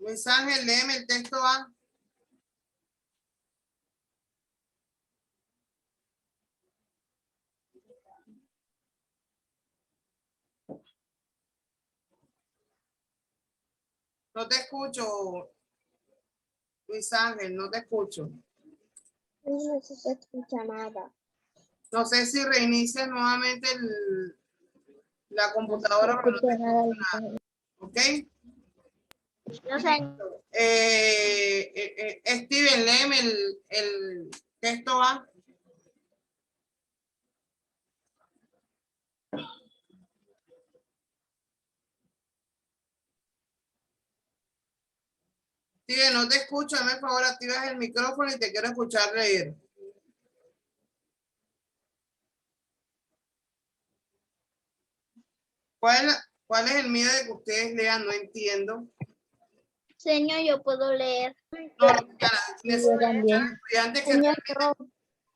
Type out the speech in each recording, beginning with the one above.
Luis Ángel, léeme el texto A. No te escucho, Luis Ángel, no te escucho. No se escucha nada. No sé si reinicias nuevamente la computadora, pero no te escucho nada. ¿Ok? No sé. Steven, léeme el texto A. Steven, no te escucho. Dame el favor, activas el micrófono y te quiero escuchar leer. ¿Cuál es el miedo de que ustedes lean? No entiendo. Señor, yo puedo leer. No, yo también. Estudiantes que Señor,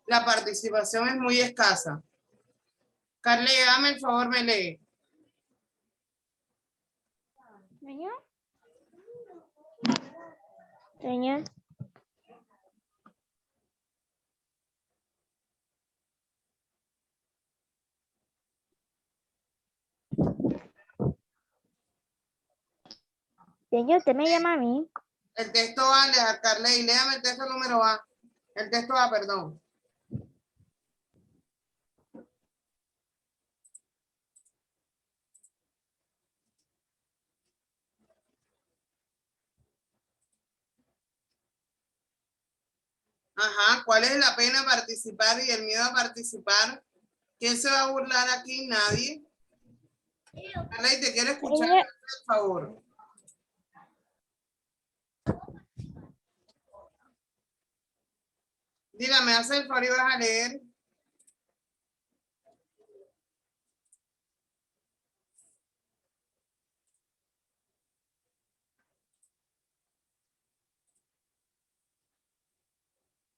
la participación es muy escasa. Carly, dame el favor, me lee. Señor. Señor. Señor, ¿usted me llama a mí? El texto A, Carly, léame el texto número A. El texto A, perdón. Ajá, ¿cuál es la pena participar y el miedo a participar? ¿Quién se va a burlar aquí? Nadie. Carly, te quiero escuchar, por favor. Dila, me hace el favor y vas a leer.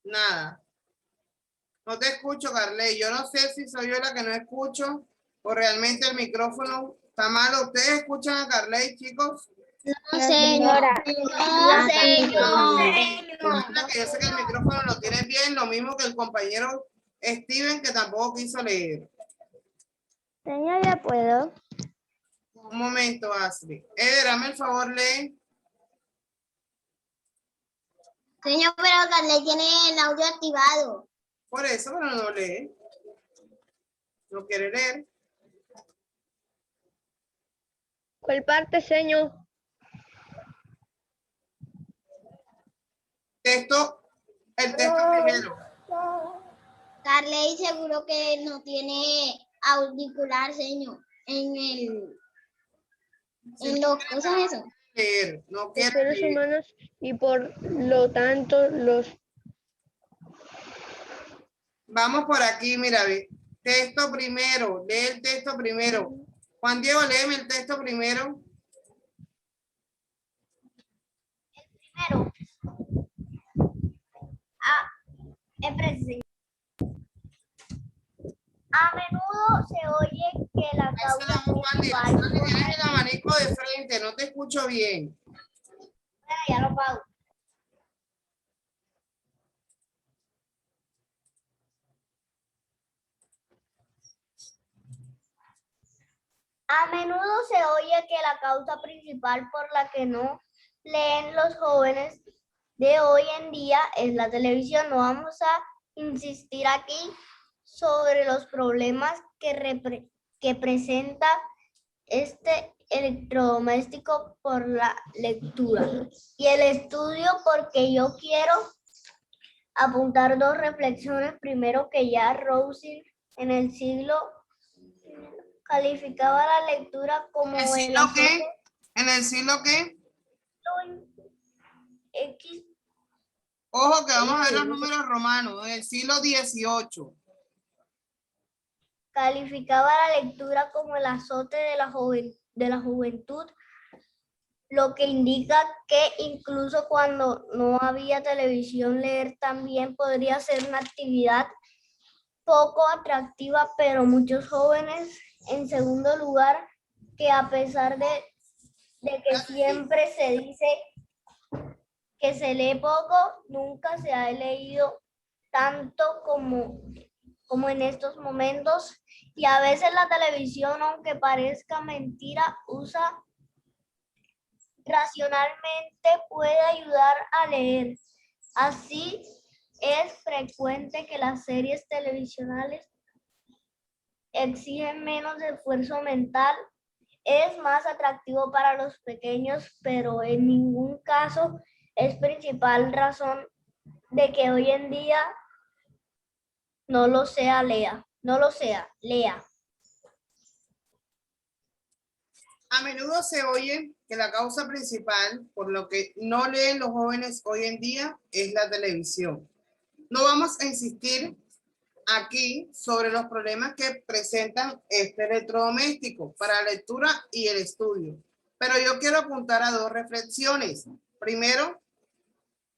Nada. No te escucho, Carly. Yo no sé si soy yo la que no escucho o realmente el micrófono está malo. ¿Ustedes escuchan a Carly, chicos? No, señora. No, señor. Que yo sé que el micrófono lo tiene bien, lo mismo que el compañero Steven, que tampoco quiso leer. Señor, ya puedo. Un momento, Ashley. Eder, dame el favor, lee. Señor, pero Carly tiene el audio activado. Por eso, pero no lee. No quiere leer. ¿Cuál parte, señor? El texto primero. Carly seguro que no tiene auricular, señor. En los cosas eso. Leer, no Los quiere seres leer. humanos y por lo tanto los... Vamos por aquí, mira, ve. Texto primero, lee el texto primero. Juan Diego, léeme el texto primero. Primero, a menudo se oye que la causa Juan Diego, tienes el abanico de frente, no te escucho bien. ya lo pago. A menudo se oye que la causa principal por la que no leen los jóvenes de hoy en día es la televisión. No vamos a insistir aquí sobre los problemas que presenta este electrodoméstico por la lectura y el estudio, porque yo quiero apuntar dos reflexiones. Primero, que ya Rousing en el siglo calificaba la lectura como ¿El siglo qué? ¿En el siglo qué? X. Ojo que vamos a ver los números romanos, en el siglo XVIII. Calificaba la lectura como el azote de la juventud, lo que indica que incluso cuando no había televisión, leer también podría ser una actividad poco atractiva, pero muchos jóvenes, en segundo lugar, que a pesar de que siempre se dice que se lee poco, nunca se ha leído tanto como en estos momentos, y a veces la televisión, aunque parezca mentira, usa racionalmente, puede ayudar a leer. Así es frecuente que las series televisionales exigen menos esfuerzo mental. Es más atractivo para los pequeños, pero en ningún caso es principal razón de que hoy en día no lo sea, lea. A menudo se oye que la causa principal por lo que no leen los jóvenes hoy en día es la televisión. No vamos a insistir aquí sobre los problemas que presentan este electrodoméstico para la lectura y el estudio, pero yo quiero apuntar a dos reflexiones. Primero,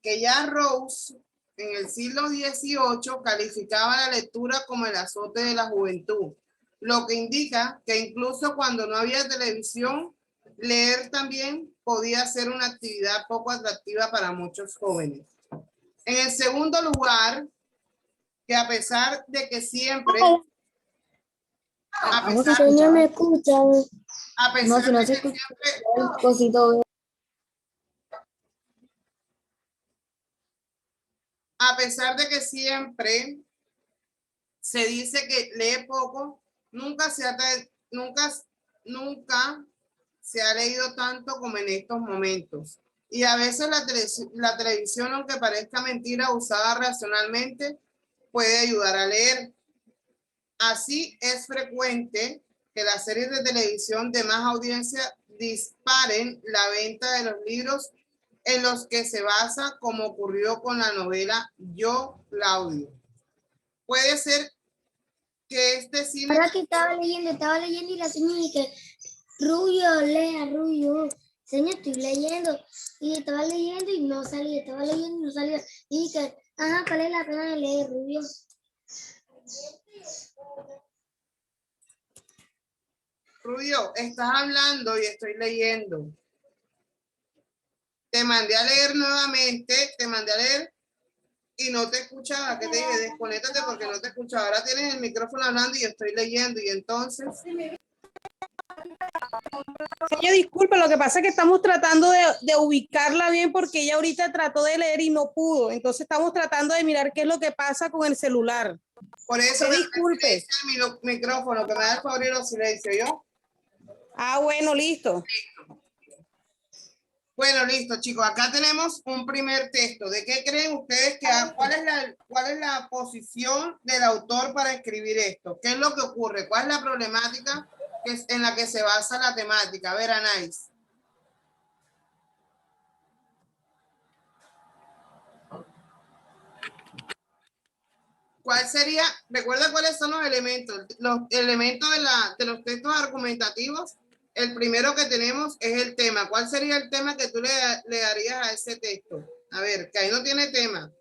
que ya Rawls en el siglo XVIII calificaba la lectura como el azote de la juventud, lo que indica que incluso cuando no había televisión, leer también podía ser una actividad poco atractiva para muchos jóvenes. En el segundo lugar, que a pesar de que siempre, a pesar de que siempre, a pesar de que siempre se dice que lee poco, nunca se ha leído tanto como en estos momentos. Y a veces la televisión, aunque parezca mentira, usada racionalmente, puede ayudar a leer. Así es frecuente que las series de televisión de más audiencia disparen la venta de los libros en los que se basa, como ocurrió con la novela Yo, Claudio. Puede ser que este cine... Ahora que estaba leyendo y la señora dice, Rubio, lea, Rubio. Señor, estoy leyendo. Y estaba leyendo y no salía, estaba leyendo y no salía. Y dije, ajá, ¿cuál es la pena de leer, Rubio? Rubio, estás hablando y estoy leyendo. Te mandé a leer nuevamente, te mandé a leer y no te escuchaba. ¿Qué te dije? Desconéctate porque no te escuchaba. Ahora tienes el micrófono hablando y yo estoy leyendo y entonces... Señor, disculpe, lo que pasa es que estamos tratando de ubicarla bien porque ella ahorita trató de leer y no pudo. Entonces estamos tratando de mirar qué es lo que pasa con el celular. Por eso disculpe. El micrófono, que me da el favor y lo silencio, ¿yo? Ah, bueno, listo. Bueno, listo, chicos. Acá tenemos un primer texto. ¿De qué creen ustedes que cuál es la posición del autor para escribir esto? ¿Qué es lo que ocurre? ¿Cuál es la problemática en la que se basa la temática? A ver, Anais. ¿Cuál sería? Recuerda cuáles son los elementos. Los elementos de los textos argumentativos. El primero que tenemos es el tema. ¿Cuál sería el tema que tú le darías a ese texto? A ver, que ahí no tiene tema.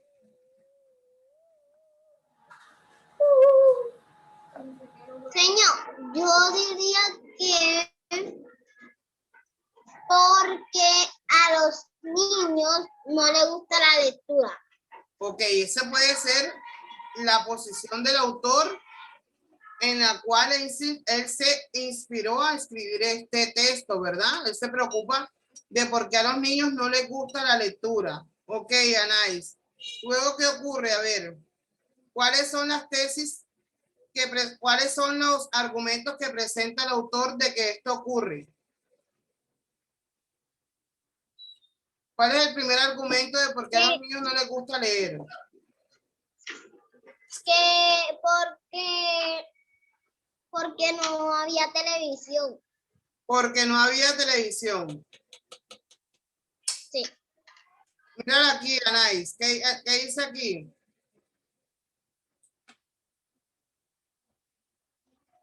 Señor, yo diría que porque a los niños no les gusta la lectura. Ok, esa puede ser la posición del autor en la cual él se inspiró a escribir este texto, ¿verdad? Él se preocupa de por qué a los niños no les gusta la lectura. Ok, Anais. Luego, ¿qué ocurre? A ver, ¿cuáles son las tesis, cuáles son los argumentos que presenta el autor de que esto ocurre? ¿Cuál es el primer argumento de por qué a los niños no les gusta leer? Que porque no había televisión. Porque no había televisión. Sí. Mira aquí, Anais. ¿Qué dice aquí?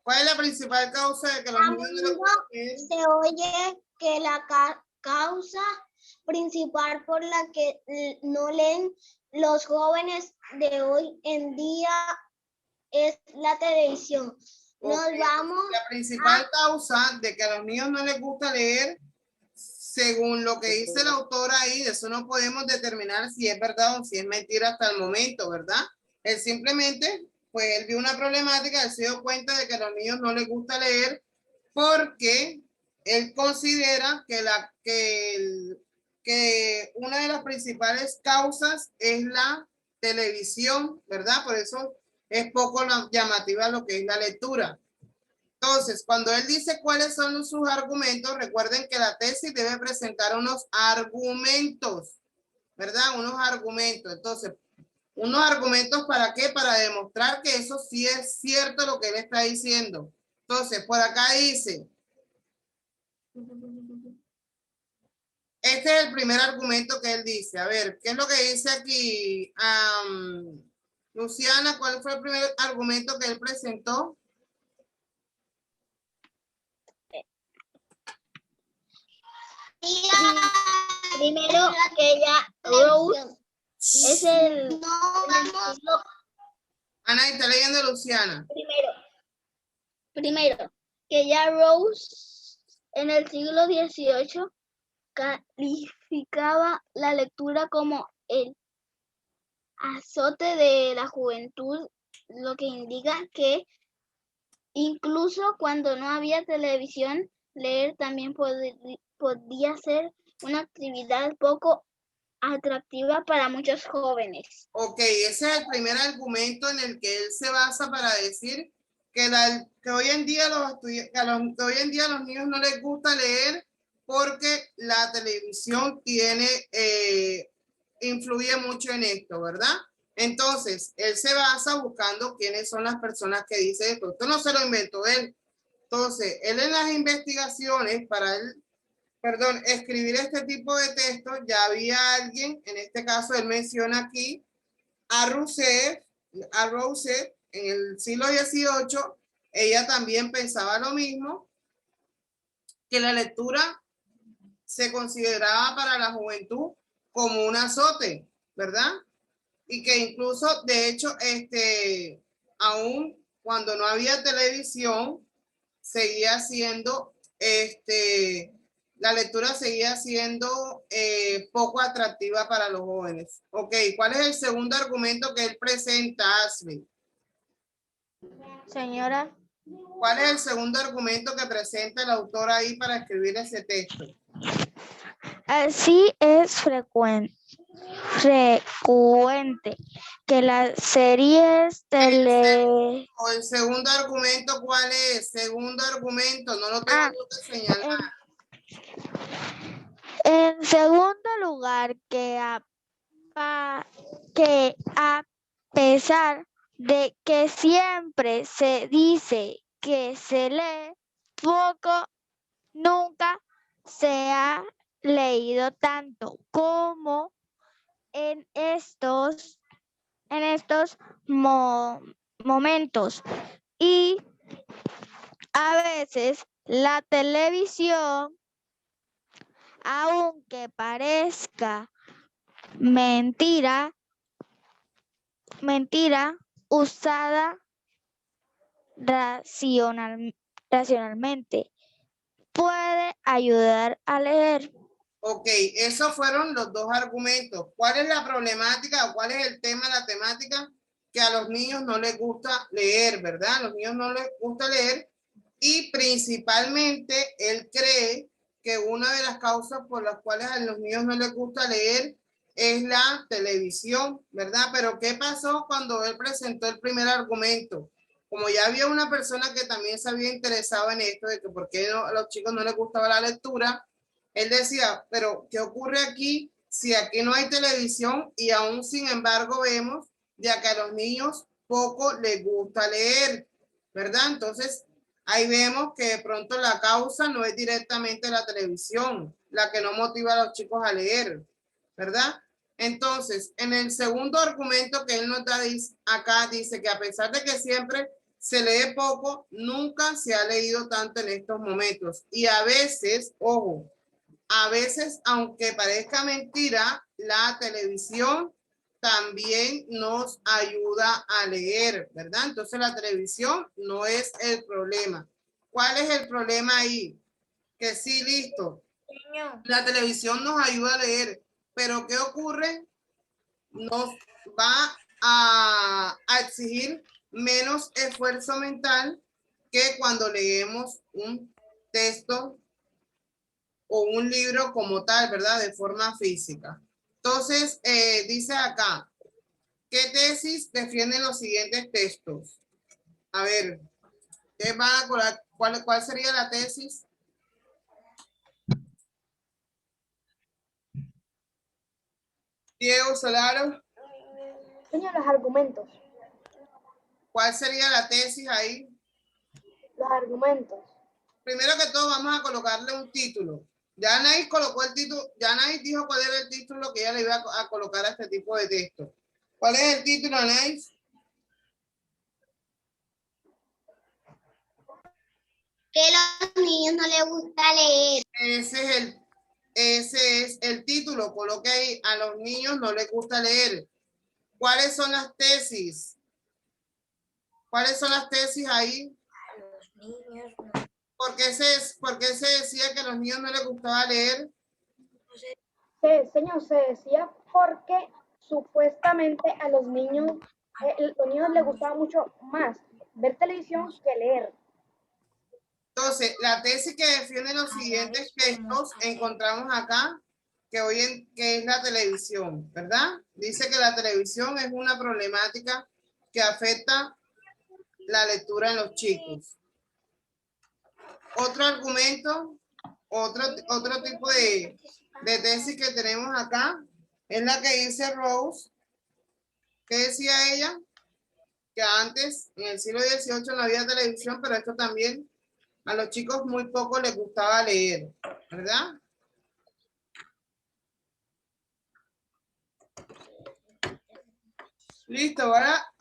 ¿Cuál es la principal causa de que los niños no les gusta leer? Se oye que la causa principal por la que no leen los jóvenes de hoy en día es la televisión. Nos vamos La principal causa de que a los niños no les gusta leer según lo que dice el autor ahí, de eso no podemos determinar si es verdad o si es mentira hasta el momento, ¿verdad? Él simplemente, pues él vio una problemática, él se dio cuenta de que a los niños no les gusta leer porque él considera que una de las principales causas es la televisión, ¿verdad? Por eso es poco llamativa lo que es la lectura. Entonces, cuando él dice cuáles son sus argumentos, recuerden que la tesis debe presentar unos argumentos, ¿verdad? Unos argumentos. Entonces, ¿unos argumentos para qué? Para demostrar que eso sí es cierto lo que él está diciendo. Entonces, por acá dice, este es el primer argumento que él dice. A ver, ¿qué es lo que dice aquí? Luciana, ¿cuál fue el primer argumento que él presentó? Primero que ella, Rose, es el... Ana, está leyendo Luciana. Primero, que ya Rose en el siglo XVIII calificaba la lectura como el azote de la juventud, lo que indica que incluso cuando no había televisión, leer también podía ser una actividad poco atractiva para muchos jóvenes. Ok, ese es el primer argumento en el que él se basa para decir que hoy en día hoy en día a los niños no les gusta leer porque la televisión influye mucho en esto, ¿verdad? Entonces, él se basa buscando quiénes son las personas que dicen esto. Esto no se lo inventó él. Entonces, él en las investigaciones para él, escribir este tipo de textos, ya había alguien, en este caso él menciona aquí a Rousseff en el siglo XVIII, ella también pensaba lo mismo, que la lectura se consideraba para la juventud como un azote, ¿verdad? Y que incluso, de hecho, aún cuando no había televisión, seguía siendo, la lectura seguía siendo poco atractiva para los jóvenes. Ok, ¿cuál es el segundo argumento que él presenta, Ashley? Señora. ¿Cuál es el segundo argumento que presenta el autor ahí para escribir ese texto? Así es frecuente que las series El segundo argumento, ¿cuál es? Segundo argumento, no lo tengo que señalar. En segundo lugar, que a pesar de que siempre se dice que se lee poco, nunca se ha leído tanto como en estos momentos. Y a veces la televisión, aunque parezca mentira, usada racionalmente, puede ayudar a leer. Ok, esos fueron los dos argumentos. ¿Cuál es la problemática o cuál es el tema, la temática? Que a los niños no les gusta leer, ¿verdad? A los niños no les gusta leer y principalmente él cree que una de las causas por las cuales a los niños no les gusta leer es la televisión, ¿verdad? Pero ¿qué pasó cuando él presentó el primer argumento? Como ya había una persona que también se había interesado en esto, de que por qué a los chicos no les gustaba la lectura, él decía, pero ¿qué ocurre aquí si aquí no hay televisión y aún sin embargo vemos ya que a los niños poco les gusta leer, ¿verdad? Entonces, ahí vemos que de pronto la causa no es directamente la televisión, la que no motiva a los chicos a leer, ¿verdad? Entonces, en el segundo argumento que él nos da acá, dice que a pesar de que siempre se lee poco, nunca se ha leído tanto en estos momentos. Y a veces, ojo, a veces, aunque parezca mentira, la televisión también nos ayuda a leer, ¿verdad? Entonces la televisión no es el problema. ¿Cuál es el problema ahí? Que sí, listo. La televisión nos ayuda a leer, pero ¿qué ocurre? Nos va a exigir menos esfuerzo mental que cuando leemos un texto o un libro como tal, ¿verdad? De forma física. Entonces, dice acá, ¿qué tesis defienden los siguientes textos? A ver, ¿qué van a colar? ¿Cuál sería la tesis? Diego Solaro, Señor, los argumentos. ¿cuál sería la tesis ahí? Los argumentos. Primero que todo vamos a colocarle un título. Ya Anaís colocó el título, ya Anaís dijo cuál era el título que ella le iba a colocar a este tipo de texto. ¿Cuál es el título, Anaís? Que a los niños no les gusta leer. Ese es el título. Coloque ahí, a los niños no les gusta leer. ¿Cuáles son las tesis? ¿Cuáles son las tesis ahí? A los niños no. ¿Por qué se decía que a los niños no les gustaba leer? Señor, se decía porque supuestamente a los niños les gustaba mucho más ver televisión que leer. Entonces, la tesis que defiende los siguientes textos encontramos acá, que es la televisión, ¿verdad? Dice que la televisión es una problemática que afecta la lectura en los chicos. Otro argumento, otro tipo de tesis que tenemos acá, es la que dice Rose. ¿Qué decía ella? Que antes, en el siglo XVIII, no había televisión, pero esto también a los chicos muy poco les gustaba leer, ¿verdad? Listo, ahora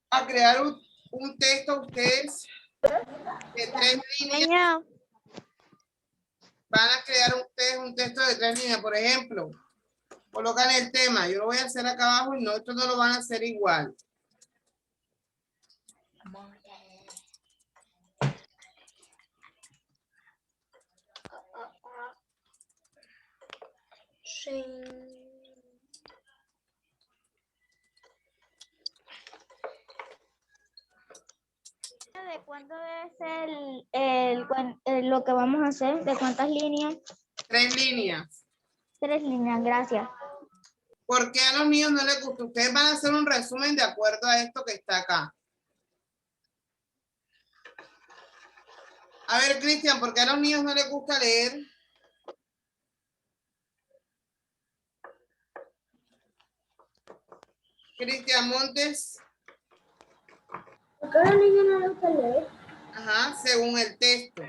a crear un texto ustedes de 3 líneas. Van a crear ustedes un texto de 3 líneas, por ejemplo, colocan el tema, yo lo voy a hacer acá abajo y nosotros no lo van a hacer igual. Sí. ¿De cuánto es lo que vamos a hacer? ¿De cuántas líneas? 3 líneas. 3 líneas, gracias. ¿Por qué a los niños no les gusta? Ustedes van a hacer un resumen de acuerdo a esto que está acá. A ver, Cristian, ¿por qué a los niños no les gusta leer? Cristian Montes. ¿Por qué a los niños no les gusta leer? Ajá, según el texto.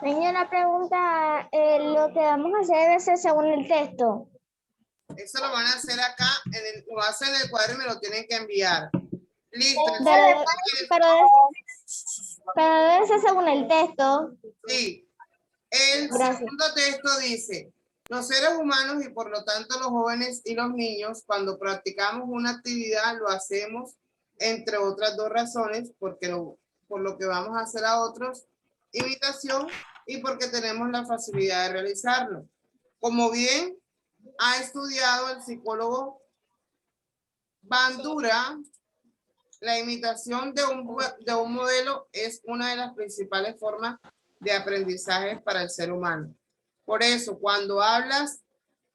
Señora, pregunta, lo que vamos a hacer debe ser según el texto. Eso lo van a hacer acá, lo hacen en el cuadro y me lo tienen que enviar. Listo. Pero debe ser según el texto. Sí. El segundo texto dice, los seres humanos y por lo tanto los jóvenes y los niños, cuando practicamos una actividad, lo hacemos entre otras 2 razones, por lo que vamos a hacer a otros, imitación y porque tenemos la facilidad de realizarlo. Como bien ha estudiado el psicólogo Bandura, la imitación de un modelo es una de las principales formas de aprendizaje para el ser humano. Por eso, cuando hablas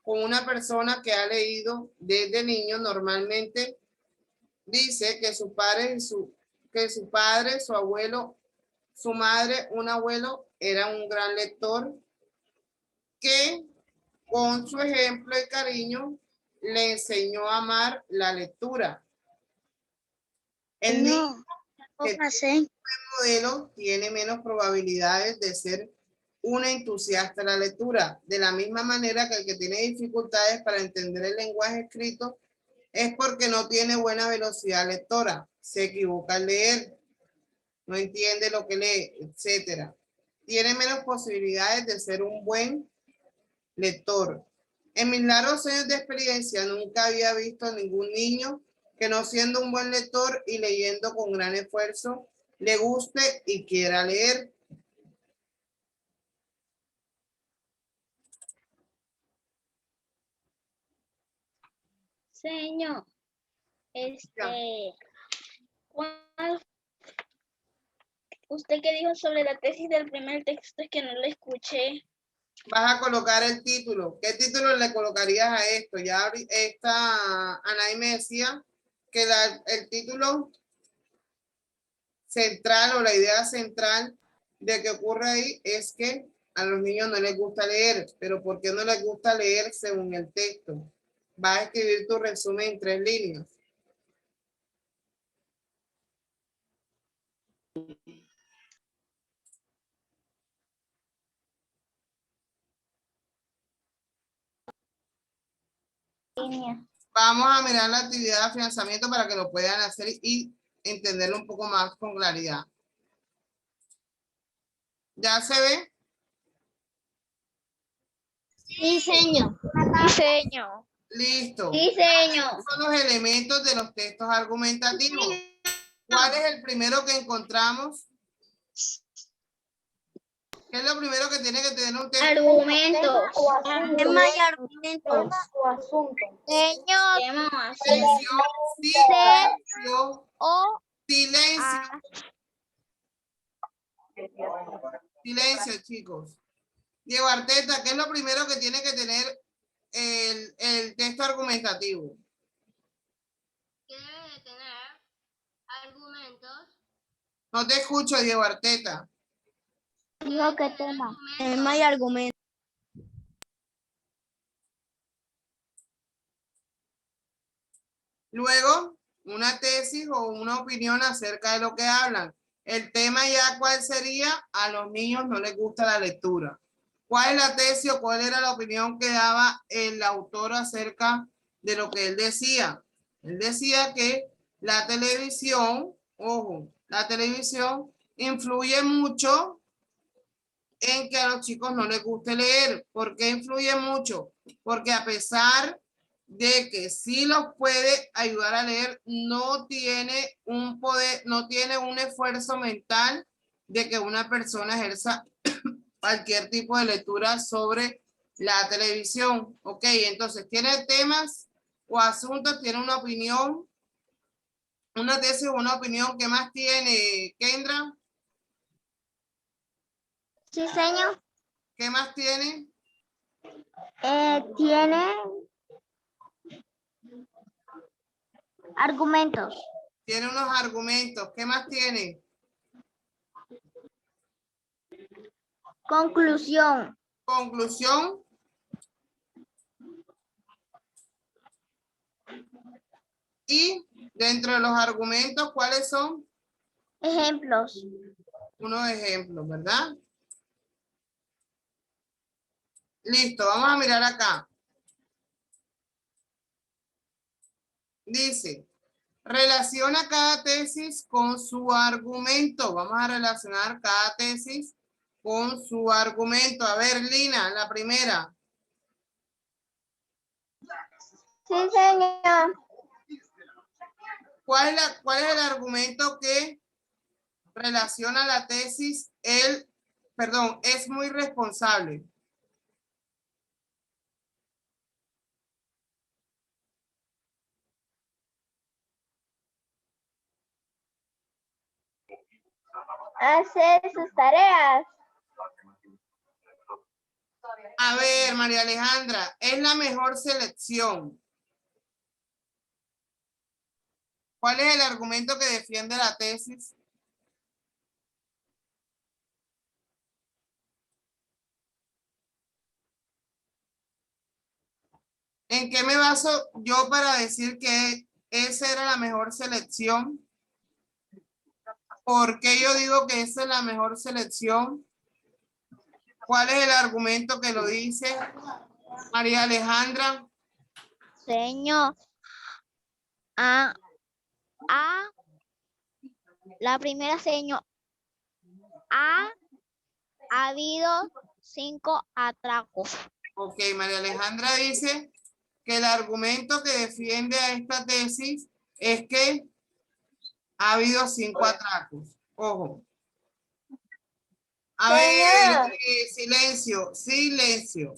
con una persona que ha leído desde niño, normalmente dice que su padre, su abuelo, su madre, un abuelo, era un gran lector que con su ejemplo y cariño le enseñó a amar la lectura. El niño que tiene un modelo tiene menos probabilidades de ser una entusiasta en la lectura. De la misma manera que el que tiene dificultades para entender el lenguaje escrito es porque no tiene buena velocidad lectora, se equivoca al leer, no entiende lo que lee, etcétera. Tiene menos posibilidades de ser un buen lector. En mis largos años de experiencia nunca había visto ningún niño que no siendo un buen lector y leyendo con gran esfuerzo, le guste y quiera leer. Señor, ¿cuál- ¿usted qué dijo sobre la tesis del primer texto? Es que no lo escuché. Vas a colocar el título. ¿Qué título le colocarías a esto? Ya esta Anaí me decía que el título central o la idea central de que ocurre ahí es que a los niños no les gusta leer. Pero ¿por qué no les gusta leer según el texto? Vas a escribir tu resumen en 3 líneas. Vamos a mirar la actividad de afianzamiento para que lo puedan hacer y entenderlo un poco más con claridad. ¿Ya se ve? Sí, señor. Sí, señor. Listo. Sí, señor. Estos son los elementos de los textos argumentativos. ¿Cuál es el primero que encontramos? ¿Qué es lo primero que tiene que tener un texto? Argumentos. O asunto. Tema y argumentos. Tema o asunto. Señor. Silencio, silencio, O silencio. Silencio, chicos. Diego Arteta, ¿qué es lo primero que tiene que tener el texto argumentativo? que debe de tener argumentos. No te escucho, Diego Arteta. Digo que tema. Tema y argumentos. Luego, una tesis o una opinión acerca de lo que hablan. El tema ya, ¿cuál sería? A los niños no les gusta la lectura. ¿Cuál es la tesis o cuál era la opinión que daba el autor acerca de lo que él decía? Él decía que la televisión, ojo, la televisión influye mucho en que a los chicos no les guste leer. ¿Por qué influye mucho? Porque a pesar de que sí los puede ayudar a leer, no tiene un poder, no tiene un esfuerzo mental de que una persona ejerza cualquier tipo de lectura sobre la televisión. Ok, entonces tiene temas o asuntos, tiene una opinión, una tesis o una opinión. ¿Qué más tiene, Kendra? Sí, señor. ¿Qué más tiene? Tiene argumentos. Tiene unos argumentos. ¿Qué más tiene? Conclusión. Conclusión. Y dentro de los argumentos, ¿cuáles son? Ejemplos. Unos ejemplos, ¿verdad? Listo, vamos a mirar acá. Dice, relaciona cada tesis con su argumento. Vamos a relacionar cada tesis con su argumento. A ver, Lina, la primera. Sí, señor. ¿Cuál es el argumento que relaciona la tesis? Es muy responsable. Hace sus tareas. A ver, María Alejandra, es la mejor selección. ¿Cuál es el argumento que defiende la tesis? ¿En qué me baso yo para decir que esa era la mejor selección? ¿Por qué yo digo que esa es la mejor selección? ¿Cuál es el argumento que lo dice? María Alejandra. Señor. La primera, señor. Ha habido 5 atracos. Ok, María Alejandra dice que el argumento que defiende a esta tesis es que ha habido 5 atracos. Ojo. A ver, silencio, silencio.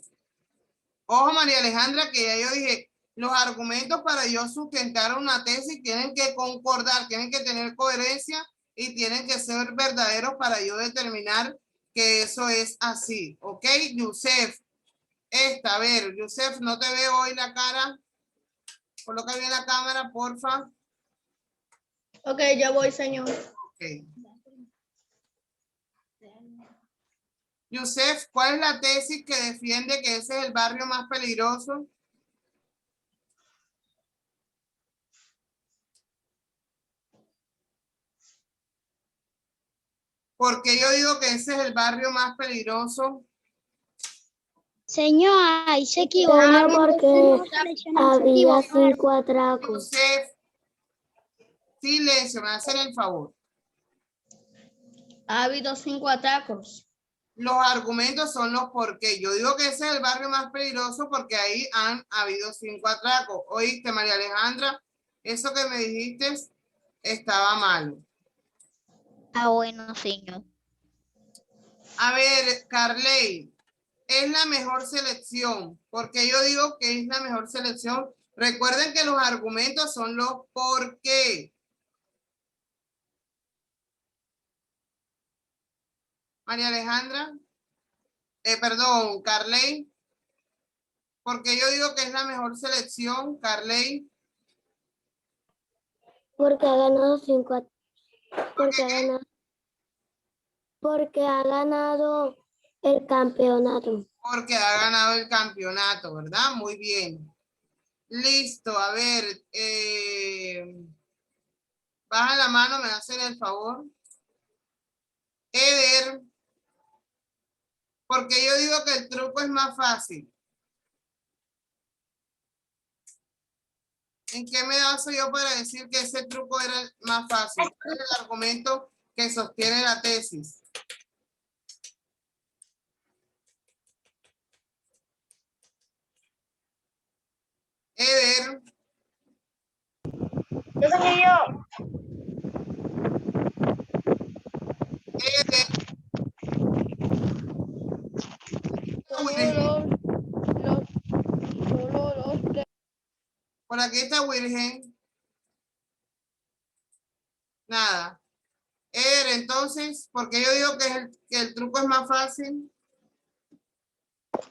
Ojo, María Alejandra, que ya yo dije, los argumentos para yo sustentar una tesis tienen que concordar, tienen que tener coherencia y tienen que ser verdaderos para yo determinar que eso es así. ¿Ok? Yusef, a ver, Yusef, no te veo hoy la cara. Coloca bien la cámara, porfa. Ok, ya voy, señor. Ok. Yusef, ¿cuál es la tesis que defiende que ese es el barrio más peligroso? Porque yo digo que ese es el barrio más peligroso. Señor, ahí se equivocó. Señor, porque había 5 atracos. Yusef, silencio, me hacen el favor. Ha habido 5 atracos. Los argumentos son los por qué. Yo digo que ese es el barrio más peligroso porque ahí han habido 5 atracos. Oíste, María Alejandra, eso que me dijiste estaba malo. Ah, bueno, señor. A ver, Carley, es la mejor selección. Porque yo digo que es la mejor selección. Recuerden que los argumentos son los por qué. María Alejandra, perdón, Carley. Porque yo digo que es la mejor selección, Carley. Porque ha ganado 5 porque ha ganado el campeonato. Porque ha ganado el campeonato, ¿verdad? Muy bien. Listo, a ver. Baja la mano, me hacen el favor. Eder. Porque yo digo que el truco es más fácil. ¿En qué me baso yo para decir que ese truco era el más fácil? ¿Cuál es el argumento que sostiene la tesis? Eder. Yo soy yo. Eder. Por aquí está Virgen. Nada. Eder, entonces, porque yo digo que el truco es más fácil.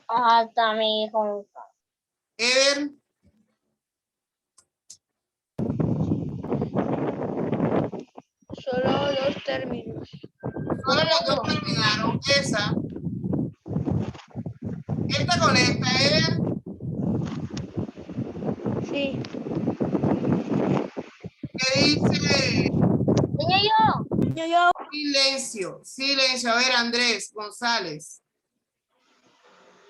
Hasta mi hijo. Eder. Solo 2 términos. Solo los dos terminaron. Esa. Esta con esta, Eder. Sí. ¿Qué dice? Yo. Silencio, silencio. A ver, Andrés González.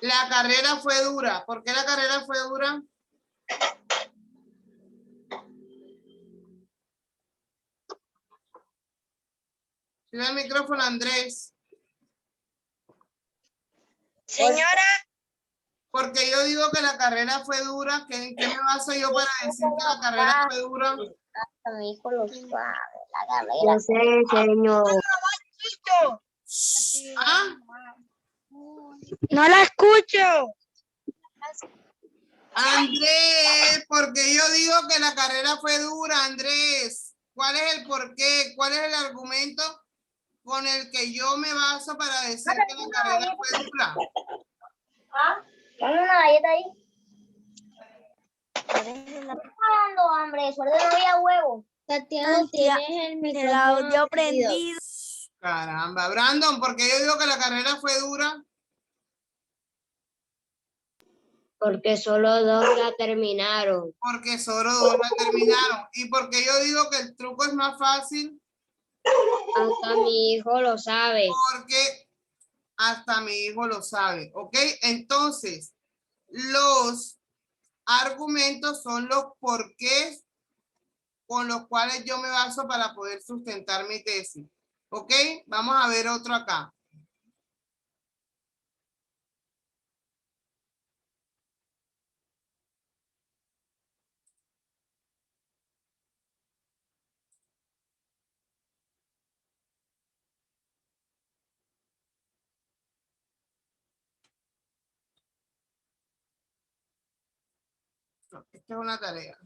La carrera fue dura. ¿Por qué la carrera fue dura? Sube el micrófono, Andrés. Señora. Porque yo digo que la carrera fue dura. ¿En qué me baso yo para decir que la carrera fue dura? Hasta mi hijo lo sabe. La carrera. Señor. ¿Ah? No la escucho. Andrés, porque yo digo que la carrera fue dura, Andrés. ¿Cuál es el por qué? ¿Cuál es el argumento con el que yo me baso para decir que la carrera fue dura? Dame una galleta ahí. Dando hambre, suerte no había huevo. Tatiana, tienes el micrófono prendido. Caramba, Brandon, porque yo digo que la carrera fue dura. Porque solo 2 la terminaron. Porque solo 2 la terminaron. Y porque yo digo que el truco es más fácil. Hasta mi hijo lo sabe. Porque hasta mi hijo lo sabe. ¿Ok? Entonces, los argumentos son los porqués con los cuales yo me baso para poder sustentar mi tesis. ¿Ok? Vamos a ver otro acá. esto. Esta es una tarea.